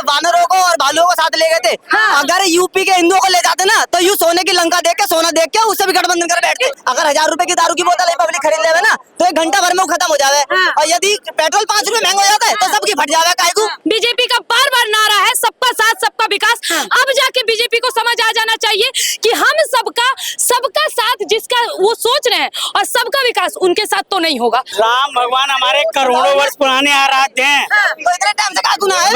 वानरों को और भालुओं को साथ ले गए थे। अगर यूपी के हिंदुओं को ले जाते ना तो यू सोने की लंका देख के सोना देख के उससे भी गठबंधन कर बैठते। अगर 1000 रुपए की दारू की बोतल पब्लिक खरीद लेवे ना तो 1 घंटा भर में वो खत्म हो जावे। और यदि पेट्रोल 5 रुपए महंगा हो जाता है तो सबकी फट जावे। कायकू बीजेपी का बार बार नारा है सबका साथ सबका विकास। अब जाके बीजेपी को समझ आ जाना चाहिए कि हम सबका साथ जिसका वो सोच रहे हैं और सबका विकास उनके साथ तो नहीं होगा। राम भगवान हमारे करोड़ों वर्ष पुराने आराध्य हैं। तो इतने टाइम से काकू ना है,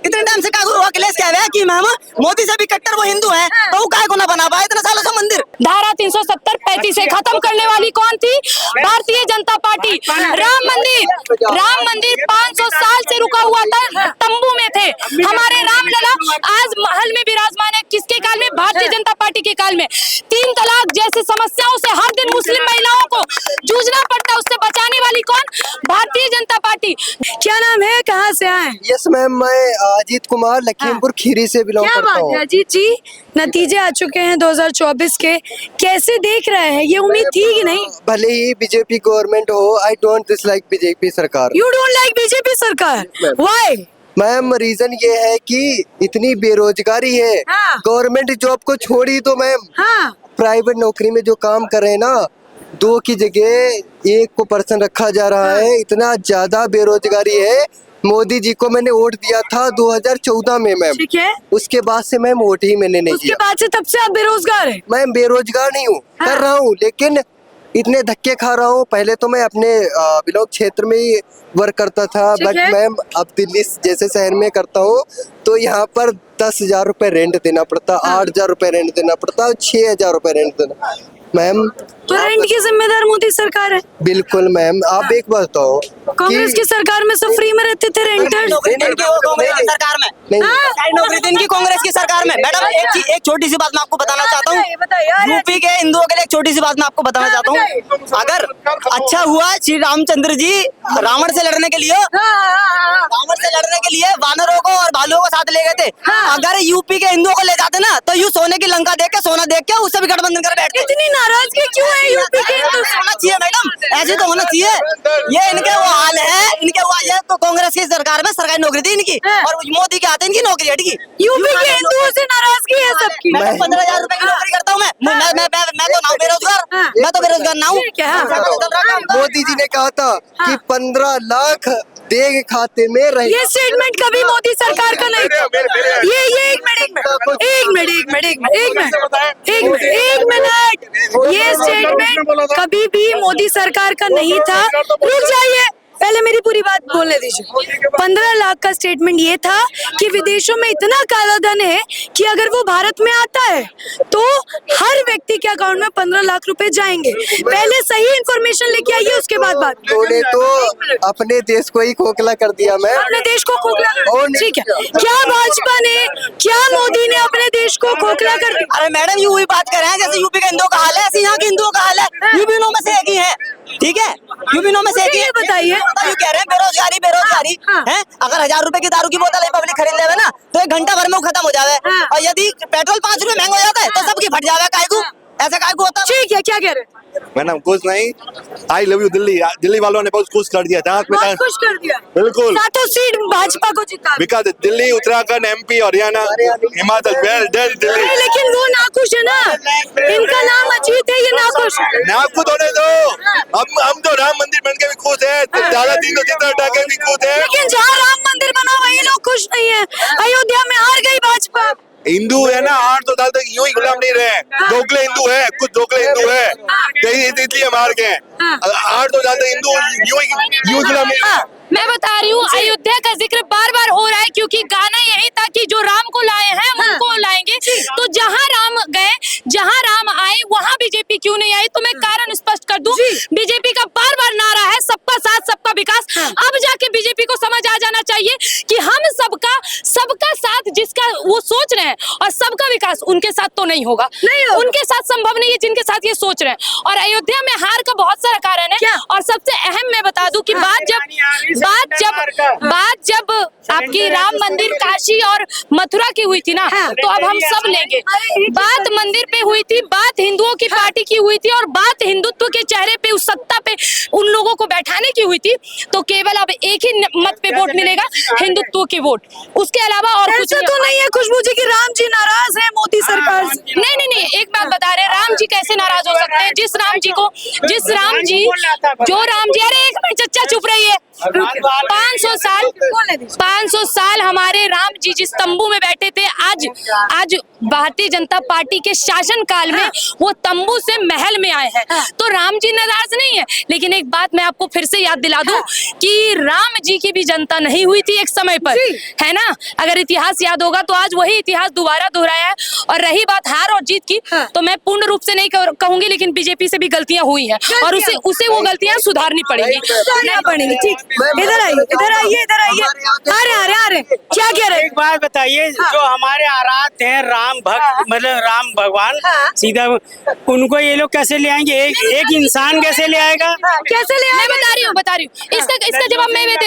इतने टाइम से काकू अखिलेश कह रहे हैं कि मैम मोदी से भी कट्टर वो हिंदू है तो वो काय को ना बना पाए इतने सालों से मंदिर। धारा 370 35 से खत्म करने वाली कौन थी? भारतीय जनता पार्टी। राम मंदिर 500 साल से रुका हुआ था, तंबू में थे हमारे रामलला, आज महल में विराजमान है। किसके काल में? भारतीय जनता पार्टी के काल में। 3 तलाक जैसी समस्याओं से हर दिन मुस्लिम महिलाओं को जूझना पड़ता है, उससे बचाने वाली कौन? भारतीय जनता पार्टी। क्या नाम है, कहाँ से आए? यस मैम, मैं अजीत कुमार लखीमपुर खीरी से बिलोंग करता हूँ। अजीत जी, नतीजे आ चुके हैं 2024 के, कैसे देख रहे हैं? ये उम्मीद थी कि नहीं? भले ही बीजेपी गवर्नमेंट हो, आई डोंट डिसलाइक बीजेपी सरकार। यू डोंट लाइक बीजेपी सरकार? व्हाई? मैम रीजन ये है कि इतनी बेरोजगारी है। गवर्नमेंट जॉब को छोड़ी तो मैम प्राइवेट नौकरी में जो काम कर रहे हैं ना, 2 की जगह 1 को पर्सन रखा जा रहा है। इतना ज्यादा बेरोजगारी है। मोदी जी को मैंने वोट दिया था 2014 में मैम। ठीक है। उसके बाद से मैम वोट ही मैंने नहीं उसके दिया। बाद से तब से आप बेरोजगार हैं? मैं बेरोजगार नहीं हूँ, कर रहा हूँ, लेकिन इतने धक्के खा रहा हूँ। पहले तो मैं अपने बिलोंग क्षेत्र में ही वर्क करता था, बट मैम अब दिल्ली जैसे शहर में करता हूँ तो यहाँ पर 10,000 रुपए रेंट देना पड़ता, 8,000 रुपए रेंट देना पड़ता, 6,000 रुपए रेंट देना। मैम तो रेंट की जिम्मेदार मोदी सरकार है। बिल्कुल मैम, आप एक बात बताओ, कांग्रेस की सरकार में सब फ्री में रहते थे रेंटर्स। नौकरी दिन की वो कांग्रेस की सरकार में नहीं, नौकरी दिन की कांग्रेस की सरकार में। मैडम एक छोटी सी बात मैं आपको बताना चाहता हूँ, यूपी के हिंदुओं के लिए एक छोटी सी बात मैं आपको बताना चाहता हूँ। अगर अच्छा हुआ श्री रामचंद्र जी रावण से लड़ने के लिए वानरों को और भालुओं को साथ ले गए थे। अगर यूपी के हिंदुओं को ले जाते ना तो यू सोने की लंका देख के सोना देख के उससे भी गठबंधन कर बैठते। इतनी नाराजगी क्यों है यूपी के? होना चाहिए मैडम, ऐसे तो होना चाहिए। ये इनके वो हाल है, इनके वो ये तो कांग्रेस की सरकार में सरकारी नौकरी थी इनकी और मोदी के आते इनकी नौकरी हट गई। यूपी के हिंदुओं से नाराजगी है सबकी। मैं 15,000 रुपए की नौकरी करता हूँ। मैं तो ना बेरोजगार, मैं तो बेरोजगार ना हूँ। मोदी जी ने कहा था कि 15 लाख देंगे खाते में रहे। ये स्टेटमेंट कभी मोदी सरकार का नहीं था। ये एक मिनट, ये स्टेटमेंट कभी भी मोदी सरकार का नहीं था। रुक जाइए, पहले मेरी पूरी बात बोलने दीजिए। 15 लाख का स्टेटमेंट ये था कि विदेशों में इतना काला धन है कि अगर वो भारत में आता है तो हर व्यक्ति के अकाउंट में 15 लाख रुपए जाएंगे। पहले सही इंफॉर्मेशन लेके आइए, उसके बाद बात। उन्होंने तो अपने देश को ही खोखला कर दिया। मैं अपने देश को खोखला कर, ठीक है? क्या भाजपा ने, क्या मोदी ने अपने देश को खोखला कर दिया? अरे मैडम यू ही बात कर रहे हैं जैसे यूपी के हिंदुओं का हाल है, ऐसे यहाँ के हिंदुओं का हाल है। यूपी में से एक ही है, ठीक है? यूपी में से एक ही है। बताइए, यू कह रहे हैं बेरोजगारी है। अगर 1000 रुपए की दारू की बोतल पब्लिक खरीद लेवे ना तो 1 घंटा भर में वो खत्म हो जावे। और यदि पेट्रोल 5 रुपए महंगा हो जाता है तो सबकी फट जावे। कायकू ऐसा कायकू होता है? ठीक है, क्या कह रहे हैं? मैडम कुछ नहीं, I love you Delhi. Delhi वालों ने बहुत खुश कर दिया, बहुत खुश कर दिया। बिल्कुल, 7 सीट भाजपा को जिता। Because Delhi, Uttarakhand, MP, Haryana, Himachal, well done Delhi. लेकिन वो नाखुश है ना, इनका नाम अजीत है, ये नाखुश है। नाखुश होने दो, हम तो राम मंदिर बन के भी खुश है, ज्यादा 300 हटा के भी खुश है। लेकिन जहाँ राम मंदिर बना वही लोग खुश नहीं है। अयोध्या में हार गई भाजपा। हिंदू है ना, 800 साल तक यूं ही गुलाम नहीं रहे। दोगले हिंदू है, कुछ दोगले हिंदू है, इसलिए हम हार गए। 800 साल तक हिंदू यूं गुलाम नहीं रहे। मैं बता रही हूँ, अयोध्या का जिक्र बार बार हो रहा है क्योंकि गाना यही था कि जो राम को लाए हैं उनको लाएंगे। तो जहाँ राम गए, जहाँ राम आए, वहाँ बीजेपी क्यों नहीं आई? तो मैं कारण स्पष्ट कर दूं, बीजेपी का बार बार नारा है सबका साथ सबका विकास। अब जाके बीजेपी को समझ आ जाना चाहिए कि हम सबका साथ जिसका वो सोच रहे हैं, और सबका विकास उनके साथ तो नहीं होगा, उनके साथ संभव नहीं है जिनके साथ ये सोच रहे हैं। और अयोध्या में हार का बहुत सारा कारण है। और सबसे अहम मैं बता दूं कि बात जब आपकी राम मंदिर काशी और मथुरा की हुई थी ना, तो अब हम सब लेंगे। बात मंदिर पे हुई थी, बात हिंदुओं की पार्टी की हुई थी, और बात हिंदुत्व के चेहरे पे उस सत्ता पे उन लोगों को बैठाने की हुई थी। तो केवल अब एक ही मत पे वोट मिलेगा, हिंदुत्व की वोट, उसके अलावा और कुछ तो नहीं है खुशबू जी की राम जी नाराज है मोदी सरकार से। नहीं, एक बात बता रहे, राम जी कैसे नाराज हो सकते हैं? जो राम जी, अरे एक मिनट चच्चा चुप रहिए। 500 साल हमारे राम जी जिस तंबू में बैठे थे, आज भारतीय जनता पार्टी के शासन काल में वो तंबू से महल में आए हैं। तो राम जी नाराज नहीं है। लेकिन एक बात मैं आपको फिर से याद दिला दूं कि राम जी की भी जनता नहीं हुई थी एक समय पर, है ना? अगर इतिहास याद होगा तो आज वही इतिहास दोबारा दोहराया है। और रही बात हार और जीत की, तो मैं पूर्ण रूप से नहीं कहूंगी, लेकिन बीजेपी से भी गलतियां हुई हैं और उसे वो गलतियां सुधारनी पड़ेगी। ठीक, इधर आइए। आ रहे क्या कह रहे? एक बात बताइए, जो हमारे आराध्य हैं राम भक्त, मतलब राम भगवान सीधा, उनको ये लोग कैसे ले आएंगे? एक इंसान कैसे ले आएगा? कैसे ले? मैं बता रही हूँ इसका जवाब मैं एक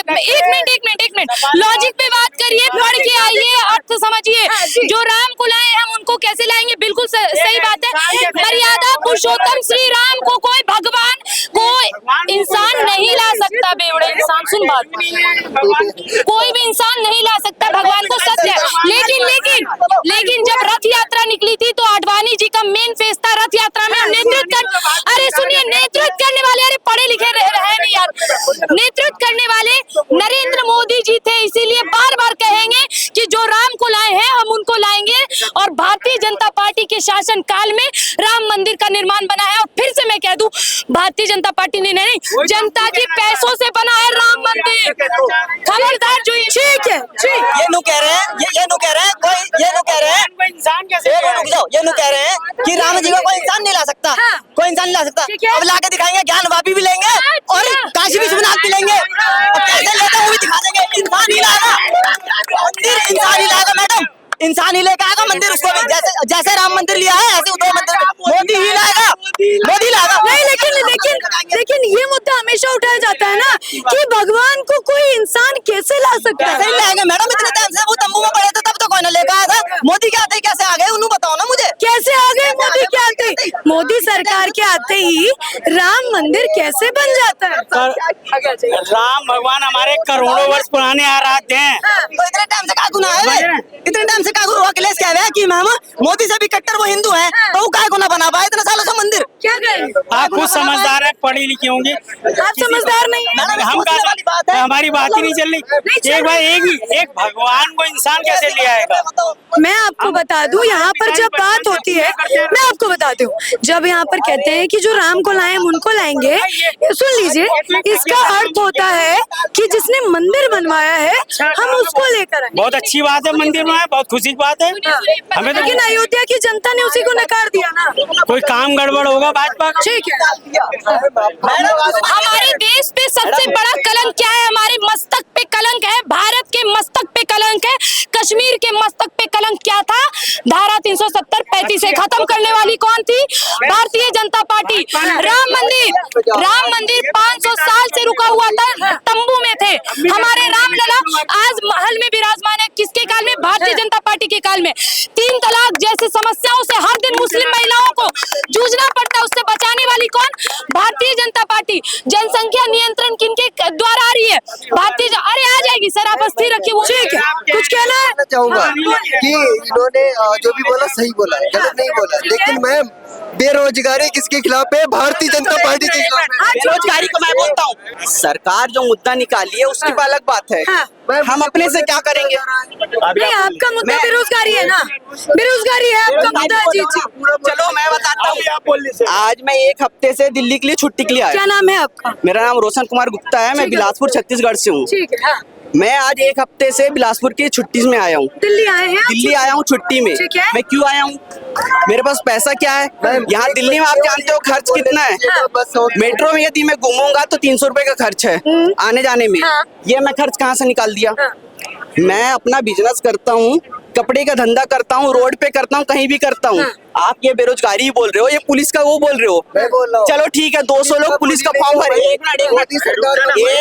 मिनट लॉजिक पे बात करिए, पढ़ के आइए, अर्थ समझिए। जो राम को लाए हम उनको कैसे लाएंगे? बिल्कुल सही बात है। मर्यादा पुरुषोत्तम श्री राम को कोई भगवान, कोई इंसान नहीं ला सकता। बेवड़े इंसान, सुन बात, कोई भी इंसान नहीं ला सकता भगवान को, सत्य है। लेकिन जब रथ यात्रा निकली थी तो आडवाणी जी का मेन फेस था रथ यात्रा में नेतृत्व करने वाले, अरे पढ़े लिखे रहे नहीं यार, नेतृत्व करने वाले नरेंद्र मोदी जी थे। इसीलिए बार बार कहेंगे कि जो राम को लाए हैं हम उनको लाएंगे। और भारतीय जनता पार्टी के शासन काल में राम मंदिर का निर्माण बना है। और फिर से मैं कह दूं, भारतीय जनता पार्टी ने नहीं, जनता के पैसों से बना है राम मंदिर। खबरदार जो ठीक है, ये नु कह रहे हैं, ये नु कह रहे हैं, कोई ये नु कह रहे हैं इंसान कैसे? ये नु कह रहे हैं कि राम जी को कोई इंसान नहीं ला सकता, कोई इंसान नहीं ला सकता। अब ला के दिखाएंगे, ज्ञान वापी भी लेंगे और काशी विश्वनाथ भी लेंगे। अब कैसे लेते हैं वो भी दिखा देंगे। इंसान ही लाएगा मंदिर, इंसान ही लाएगा मैडम, इंसान ही लेकर आएगा मंदिर। उसको भी जैसे राम मंदिर लिया है ऐसे उद्धव मंदिर मोदी ही लाएगा, मोदी लाएगा। नहीं, लेकिन ये मुद्दा हमेशा उठाया जाता है ना कि भगवान को कोई इंसान कैसे ला सकता है? कैसे लाएंगे मैडम? इतने टाइम से वो तंबू में पड़े थे तब तो कोई ना लेकर आया था। मोदी के आते ही कैसे आ गए? उन्हें बताओ ना मुझे, कैसे आ गए मोदी के आते ही? मोदी सरकार के आते ही राम मंदिर कैसे बन जाता है? राम भगवान हमारे करोड़ों वर्ष पुराने आराध्य हैं। तो इतने टाइम से कागुन आए हैं, इतने टाइम से कागुन अखिलेश कह रहे हैं कि मैम मोदी से भी कट्टर वो हिंदू है, तो वो काय को ना बना पाए इतने सालों से मंदिर। क्या करें? आप खुद समझदार है, पढ़ी लिखी होंगी। आप समझदार नहीं है। हम हमारी बात ही नहीं चल रही। एक भाई एक भगवान को इंसान कैसे ले आएगा? मैं आपको बता दूं, यहाँ पर जब बात होती है, मैं आपको बता दूं, जब यहाँ पर कहते हैं कि जो राम को लाए हम उनको लाएंगे, सुन लीजिए, इसका अर्थ होता है कि जिसने मंदिर बनवाया है हम उसको लेकर आए। बहुत अच्छी बात है, मंदिर में बहुत खुशी की बात है हमें। तो लेकिन अयोध्या की जनता ने उसी को नकार दिया ना। कोई काम गड़बड़ होगा भाजपा। ठीक है, हमारे देश पे सबसे बड़ा कलंक क्या है? हमारे मस्तक पे कलंक है, भारत के मस्तक पे कलंक है। कश्मीर के मस्तक पे कलंक क्या था? धारा 370 35 से खत्म करने वाली कौन थी? भारतीय जनता पार्टी। राम मंदिर 500 साल से रुका हुआ था, तंबू में थे हमारे रामलला, आज महल में विराजमान है। किसके काल में? भारतीय जनता पार्टी के काल में। 3 तलाक जैसी समस्याओं से हर दिन मुस्लिम महिलाओं को जूझना पड़ता है, उससे बचाने वाली कौन? भारतीय जनता पार्टी। जनसंख्या नियंत्रण किनके द्वारा आ रही है? अरे आ जाएगी सर, आप स्थिर रखिए। वो ठीक है, कुछ कहना है? चाहूंगा कि इन्होंने जो भी बोला सही बोला, गलत नहीं बोला। लेकिन मैम, बेरोजगारी किसके खिलाफ है? भारतीय जनता पार्टी के खिलाफ है। बेरोजगारी को मैं बोलता हूँ, सरकार जो मुद्दा निकाली है उसकी अलग बात है। हम अपने से क्या करेंगे? नहीं, आपका मुद्दा बेरोजगारी है ना, बेरोजगारी है आपका मुद्दा। जी, चलो मैं बताता हूँ। आज मैं 1 हफ्ते से दिल्ली के लिए छुट्टी के लिए आया। क्या नाम है आपका? मेरा नाम रोशन कुमार गुप्ता है, मैं बिलासपुर छत्तीसगढ़ से हूँ। ठीक है, हाँ। मैं आज 1 हफ्ते से बिलासपुर की छुट्टी में आया हूँ। दिल्ली आए हैं? दिल्ली आया हूँ छुट्टी में। ठीक है। मैं क्यों आया हूँ? मेरे पास पैसा क्या है? यहाँ दिल्ली में आप जानते हो खर्च कितना है। मेट्रो में यदि मैं घूमूंगा तो 300 रुपए का खर्च है आने जाने में। ये मैं खर्च कहाँ से निकाल दिया? मैं अपना बिजनेस करता हूँ कपड़े का धंधा करता हूँ, रोड पे करता हूँ, कहीं भी करता हूँ। आप ये बेरोजगारी ही बोल रहे हो, ये पुलिस का वो बोल रहे हो। मैं बोल रहा हूँ। चलो ठीक है, 200 लोग पुलिस का फॉर्म भरे। एक मिनट, एक मोदी सरकार का मिनट,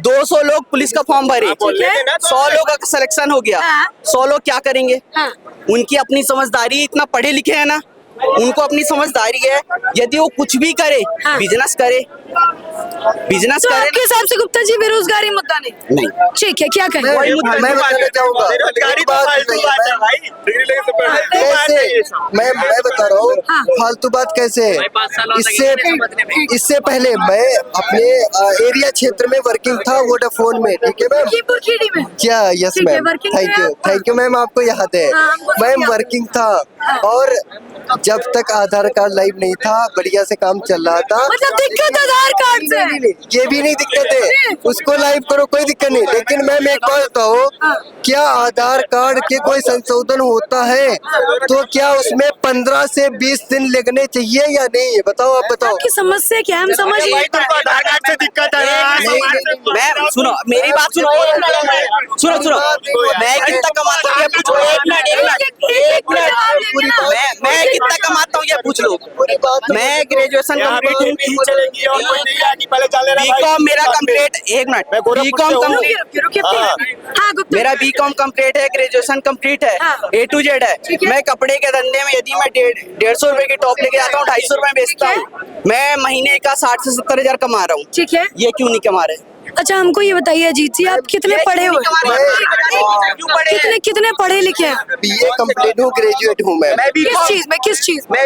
200 लोग पुलिस का फॉर्म भरे, 100 लोग का सिलेक्शन हो गया, 100 लोग क्या करेंगे? उनकी अपनी समझदारी, इतना पढ़े लिखे है ना, उनको अपनी समझदारी है। यदि वो कुछ भी करे, बिजनेस करे, बिजनेस तो करे। आपके हिसाब से गुप्ता जी बेरोजगारी मुद्दा नहीं? ठीक है, क्या कहें? मैं बताना चाहूंगा, मैं बता रहा हूँ फालतू बात कैसे है। इससे पहले मैं अपने एरिया क्षेत्र में वर्किंग था वोडाफोन में, ठीक है मैम। लखीमपुर खीरी में? क्या? यस ठीक है, ma'am, working thank you ma'am, आपको याद है। हमको मैम याद है। वर्किंग था, और जब तक आधार कार्ड लाइव नहीं था, बढ़िया से काम चल रहा था। मतलब दिक्कत आधार कार्ड से? नहीं, ये भी नहीं दिक्कत है, उसको लाइव करो, कोई दिक्कत नहीं। लेकिन मैम एक बात बताओ, क्या आधार कार्ड के कोई संशोधन होता है तो क्या उसमें 15 से 20 दिन लगने चाहिए या नहीं? बताओ, आप बताओ। आपकी समस्या क्या है, हम समझ आधार कार्ड से दिक्कत है। मैम सुनो, मेरी बात सुनो, सुनो, मैं कितना कमाता हूँ ये पूछो। मैं कितना कमाता हूँ ये पूछ लो। मैं ग्रेजुएशन कंप्लीट हूँ, बीकॉम मेरा कंप्लीट, एक मिनट, बीकॉम मेरा बीकॉम कंप्लीट है, ग्रेजुएशन कंप्लीट है, A to Z है। मैं कपड़े के धंधे में यदि मैं 150 रुपए की टॉप लेके आता हूँ, 250 रुपए में बेचता हूँ। मैं महीने का 60 से 70 हजार कमा रहा हूँ। ठीक है। ये क्यों नहीं कमा रहे? अच्छा, हमको ये बताइए अजीत जी, आप कितने पढ़े हुए? कितने पढ़े लिखे हैं? BA कंप्लीट हूँ, ग्रेजुएट हूँ मैं। किस चीज में?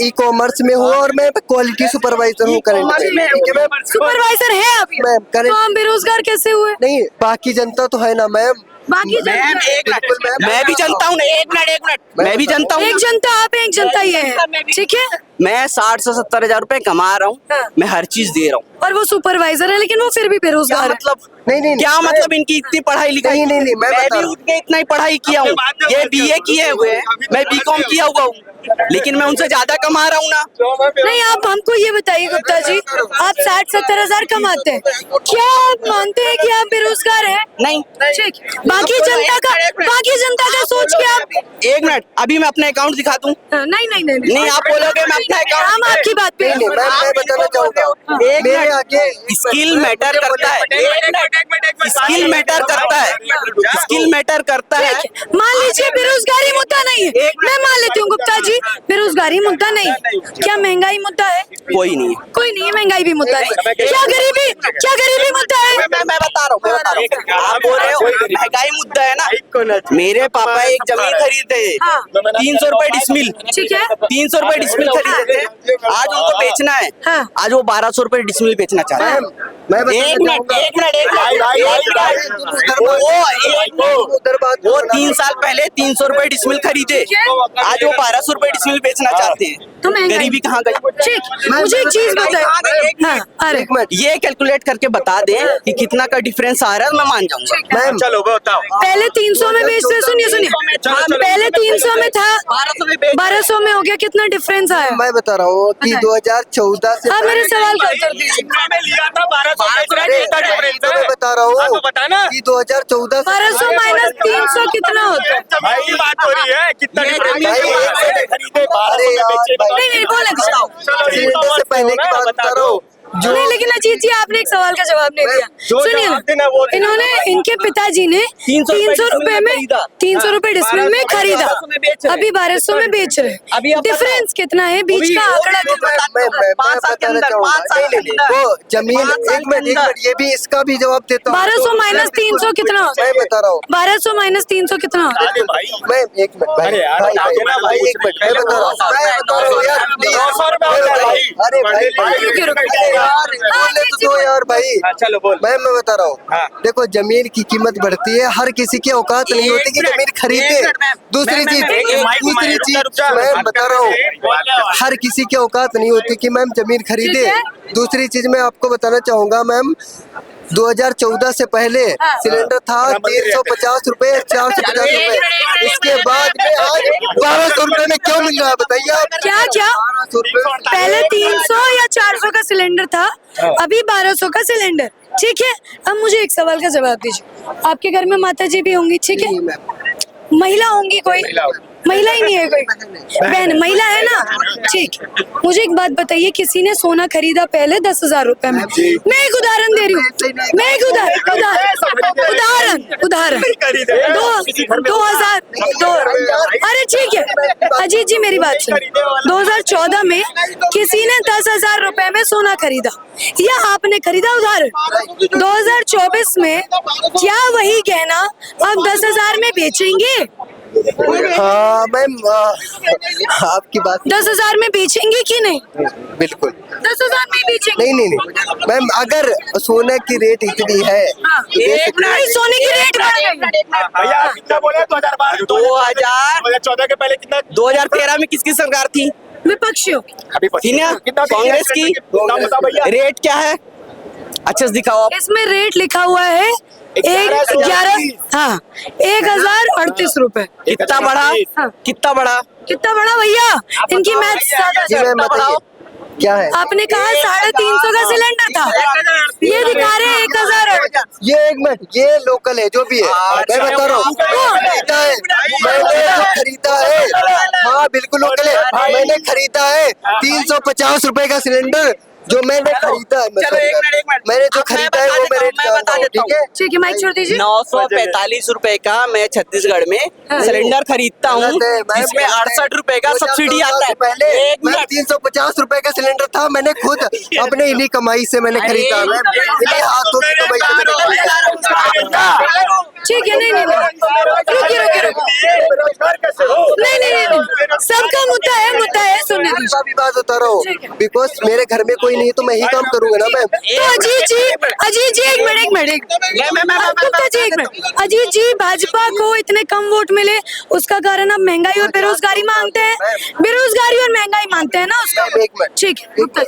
ई कॉमर्स में हूँ, और मैं क्वालिटी सुपरवाइजर हूँ करंट में, ठीक है मैम। सुपरवाइजर है अभी? मैम, तो हम बेरोजगार कैसे हुए? नहीं, बाकी जनता तो है ना मैम। बाकी मैम एक मिनट, मैं भी जनता हूँ, एक मिनट, मैं भी जनता हूँ। एक जनता आप हैं, एक जनता ये है, ठीक है। मैं 60 से 70 हजार रुपए कमा रहा हूँ, मैं हर चीज दे रहा हूँ। और वो सुपरवाइजर है, लेकिन वो फिर भी बेरोजगार है। मतलब नहीं, क्या मतलब इनकी इतनी पढ़ाई लिखाई? नहीं, मैं मैं बता भी रहा हूँ। उतने इतना ही पढ़ाई किया हूँ, ये BA किए हुए हैं, मैं बीकॉम किया हुआ हूँ, लेकिन मैं उनसे ज्यादा कमा रहा हूँ ना। नहीं, आप हमको ये बताइए गुप्ता जी, आप 60-70 हजार कमाते हैं, क्या आप मानते हैं कि आप बेरोजगार हैं? नहीं, ठीक। बाकी जनता का सोच के आप, एक मिनट, अभी मैं अपना अकाउंट दिखा दूँ? नहीं, आप बोलोगे मैं अपना अकाउंट, हम आपकी बात पे नहीं, मैं बताना चाहूंगा, एक मेरे मिनट, आगे स्किल मैटर करता है, स्किल मैटर करता है, स्किल मैटर करता है। मान लीजिए बेरोजगारी मुद्दा नहीं है, मैं मान लेती हूँ गुप्ता जी, बेरोजगारी मुद्दा नहीं, क्या महंगाई मुद्दा है? कोई नहीं है, कोई नहीं है, महंगाई भी मुद्दा नहीं। क्या गरीबी मुद्दा है? मैं बता रहा हूँ, आप बोल रहे हो महंगाई मुद्दा है ना। मेरे पापा एक जमीन खरीदे थे, 300 रुपए डिसमिल, ठीक है। 300 रुपए डिसमिल खरीदे थे, आज उनको बेचना है, आज वो 1200 रुपए डिसमिल बेचना चाह रहे हैं। मैं एक मिनट, वो 3 साल पहले 300 रुपए डिसमिल खरीदे, आज वो 1200 रुपए डिसमिल बेचना चाहते हैं। तो महंगाई- गरीबी कहाँ गई? ठीक, मुझे एक चीज बताए, अरे ये कैलकुलेट करके बता दें कि कितना का डिफरेंस आ रहा है, मैं मान जाऊंगा। मैम, चलो बताओ। पहले 300 में बेचते, सुनिए, पहले 300 में था, 1200 में हो गया, कितना डिफरेंस आया? मैं बता रहा हूँ कि 2014 से आप मेरे सवाल का उत्तर दीजिए। में लिया था 1200 मैं बता रहा हूँ बताना कि 2014 से 1200 माइनस 300 कितना होता है? भाई बात हो रही है कितना ये अरे यार भाई, नहीं, बोले सिलेंडर से पहले की बात बता रहा हूँ। जो नहीं, लेकिन अजीत जी आपने एक सवाल का जवाब नहीं दिया। सुनिए ना, इन्होंने, इनके पिताजी ने 300 रुपए में 300 रुपए डिसमिल में खरीदा, अभी 1200 में बेच रहे। डिफरेंस कितना है बीच का आंकड़ा कितना? मैं बताना चाहूँगा, नहीं, वो जमीन, एक मिनट, ये भी इसका भी जवाब देता हूँ। 1200 माइनस 300 कितना होता है? मैं बता रहा हूँ, 1200 माइनस 300 कितना होता है? मैं एक मिनट भाई, एक मिनट, मैं बता रहा हूँ यार, अरे भाई बोले तो दो यार भाई। चलो बोल। मैं बता रहा हूँ, देखो जमीन की कीमत बढ़ती है, हर किसी की औकात नहीं होती कि जमीन खरीदे। दूसरी चीज मैं बता रहा हूँ, हर किसी की औकात नहीं होती कि मैम जमीन खरीदे। दूसरी चीज मैं आपको बताना चाहूंगा मैम, 2014 से पहले सिलेंडर था 350 रुपए, 450 रुपए। इसके बाद में आज 1200 रुपए में क्यों मिल रहा है बताइए आप? क्या 1200 रुपए? पहले 300 या 400 का सिलेंडर था, अभी 1200 का सिलेंडर। ठीक है, अब मुझे एक सवाल का जवाब दीजिए। आपके घर में माता जी भी होंगी, ठीक है, महिला होंगी, कोई महिला ही नहीं है, कोई बहन महिला है ना? ठीक, मुझे एक बात बताइए, किसी ने सोना खरीदा पहले 10,000 रुपए में, मैं एक उदाहरण दे रही हूँ, मैं एक उदाहरण 2000 अरे ठीक है अजीत जी मेरी बात सुन, 2014 में किसी ने 10,000 रुपए में सोना खरीदा या आपने खरीदा, उदाहरण 2024 में क्या वही गहना आप 10,000 में बेचेंगे? हाँ मैम, आपकी बात 10,000 में बेचेंगे कि नहीं? बिल्कुल 10,000 में बेचेंगे? नहीं मैम, अगर सोने की रेट इतनी है नहीं, सोने की रेट बढ़ गई। भैया कितना बोले? 2014 के पहले कितना? 2013 में किसकी सरकार थी? विपक्षियों अभी कांग्रेस की। रेट क्या है? अच्छे से दिखाओ आप। इसमें रेट लिखा हुआ है 1,038 रुपए। कितना बढ़ा? हाँ। कितना बढ़ा? कितना बड़ा भैया, इनकी मैथ जी मैम बताइए क्या है? आपने कहा 350 का सिलेंडर था, ये दिखा रहे हैं 1,000। ये एक मिनट, ये लोकल है जो भी है, मैं बता रहा हूँ खरीदा है, मैंने जो खरीदा है, हाँ बिल्कुल लोकल है, मैंने खरीदा है 350 रुपए का सिलेंडर जो मैंने खरीदा है। मैंने जो खरीदा है वो मेरे ठीक है। ठीक है, माइक छोड़ दीजिए। 945 रुपए का मैं छत्तीसगढ़ में सिलेंडर खरीदता हूँ, जिसमें 68 रुपए का सब्सिडी आता है। पहले एक मैं मिनट, 350 रुपए का सिलेंडर था, मैंने खुद अपने इन्हीं कमाई से मैंने खरीदा, मैं इन्हीं हाथों की कमाई से मैंने खरीदा। ठीक है, नहीं रुकिए, नहीं, सबका मुद्दा है, सुनने दीजिए। मैं भी बात बता रहा हूँ, बिकॉज मेरे घर में कोई नहीं है तो मैं ही काम करूंगा ना मैम। तो अजीत जी एक मिनट अजीत जी, भाजपा को इतने कम वोट मिले, उसका कारण आप महंगाई और बेरोजगारी मांगते हैं, बेरोजगारी और महंगाई मांगते हैं ना उसका? एक मिनट, ठीक है, गुप्ता जी।